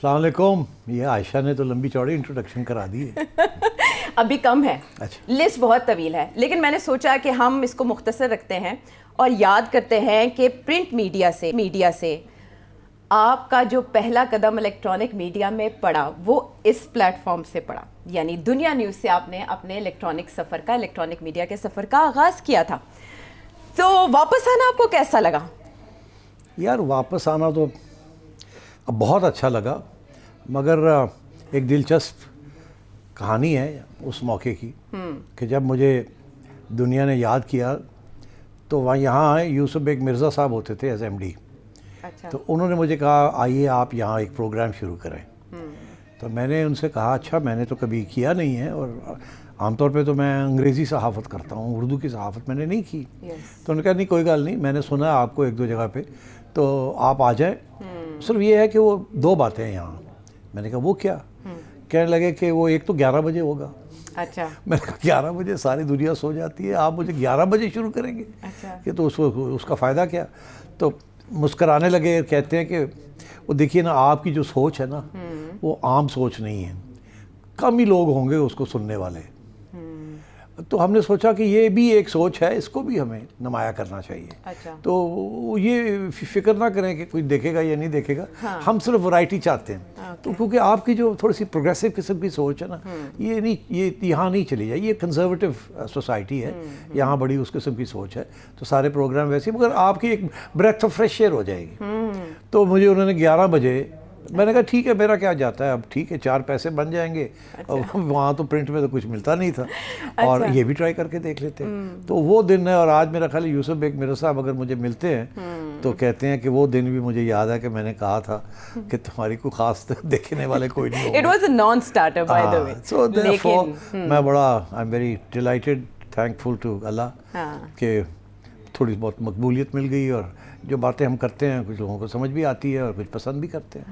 السلام علیکم. یہ عائشہ نے تو لمبی چوڑی انٹروڈکشن کرا دی ہے. ابھی کم ہے, اچھا لسٹ بہت طویل ہے, لیکن میں نے سوچا کہ ہم اس کو مختصر رکھتے ہیں اور یاد کرتے ہیں کہ پرنٹ میڈیا سے آپ کا جو پہلا قدم الیکٹرانک میڈیا میں پڑا وہ اس پلیٹ فارم سے پڑا, یعنی دنیا نیوز سے آپ نے اپنے الیکٹرانک میڈیا کے سفر کا آغاز کیا تھا. تو واپس آنا آپ کو کیسا لگا؟ یار واپس آنا تو اب بہت اچھا لگا, مگر ایک دلچسپ کہانی ہے اس موقع کی کہ جب مجھے دنیا نے یاد کیا تو وہاں یہاں یوسف بیگ مرزا صاحب ہوتے تھے ایز ایم ڈی. اچھا. تو انہوں نے مجھے کہا آئیے آپ یہاں ایک پروگرام شروع کریں. تو میں نے ان سے کہا اچھا میں نے تو کبھی کیا نہیں ہے, اور عام طور پہ تو میں انگریزی صحافت کرتا ہوں, اردو کی صحافت میں نے نہیں کی. تو انہوں نے کہا نہیں کوئی گل نہیں, میں نے سنا ہے آپ کو ایک دو جگہ پہ, تو آپ آ جائیں. صرف یہ ہے کہ وہ دو باتیں ہیں یہاں. میں نے کہا وہ کیا؟ کہنے لگے کہ وہ ایک تو 11 بجے ہوگا. اچھا. میں نے کہا 11 بجے ساری دنیا سو جاتی ہے, آپ مجھے 11 بجے شروع کریں گے؟ اچھا. کہ تو اس کا فائدہ کیا؟ تو مسکرانے لگے, کہتے ہیں کہ وہ دیکھیے نا آپ کی جو سوچ ہے نا وہ عام سوچ نہیں ہے, کم ہی لوگ ہوں گے اس کو سننے والے. تو ہم نے سوچا کہ یہ بھی ایک سوچ ہے, اس کو بھی ہمیں نمایاں کرنا چاہیے. اچھا. تو یہ فکر نہ کریں کہ کوئی دیکھے گا یا نہیں دیکھے گا, ہم صرف ورائٹی چاہتے ہیں. تو کیونکہ آپ کی جو تھوڑی سی پروگریسو قسم کی سوچ ہے نا, یہ یہاں نہیں چلی جائے. یہ کنزرویٹو سوسائٹی ہے, یہاں بڑی اس قسم کی سوچ ہے, تو سارے پروگرام ویسے, مگر آپ کی ایک بریتھ آف فریش ایئر ہو جائے گی. تو مجھے انہوں نے 11 بجے, میں نے کہا ٹھیک ہے میرا کیا جاتا ہے, اب ٹھیک ہے 4 پیسے بن جائیں گے. وہاں تو پرنٹ میں تو کچھ ملتا نہیں تھا, اور یہ بھی ٹرائی کر کے دیکھ لیتے. تو وہ دن ہے, اور آج میرا خیال یوسف بیگ مرزا صاحب اگر مجھے ملتے ہیں تو کہتے ہیں کہ وہ دن بھی مجھے یاد ہے کہ میں نے کہا تھا کہ تمہاری کوئی خاص دیکھنے والے کوئی نہیں ہوگا. It was a non-starter by the way. So therefore میں بڑا I'm very delighted, thankful to Allah کہ تھوڑی بہت مقبولیت مل گئی, اور جو باتیں ہم کرتے ہیں کچھ لوگوں کو سمجھ بھی آتی ہے اور کچھ پسند بھی کرتے ہیں.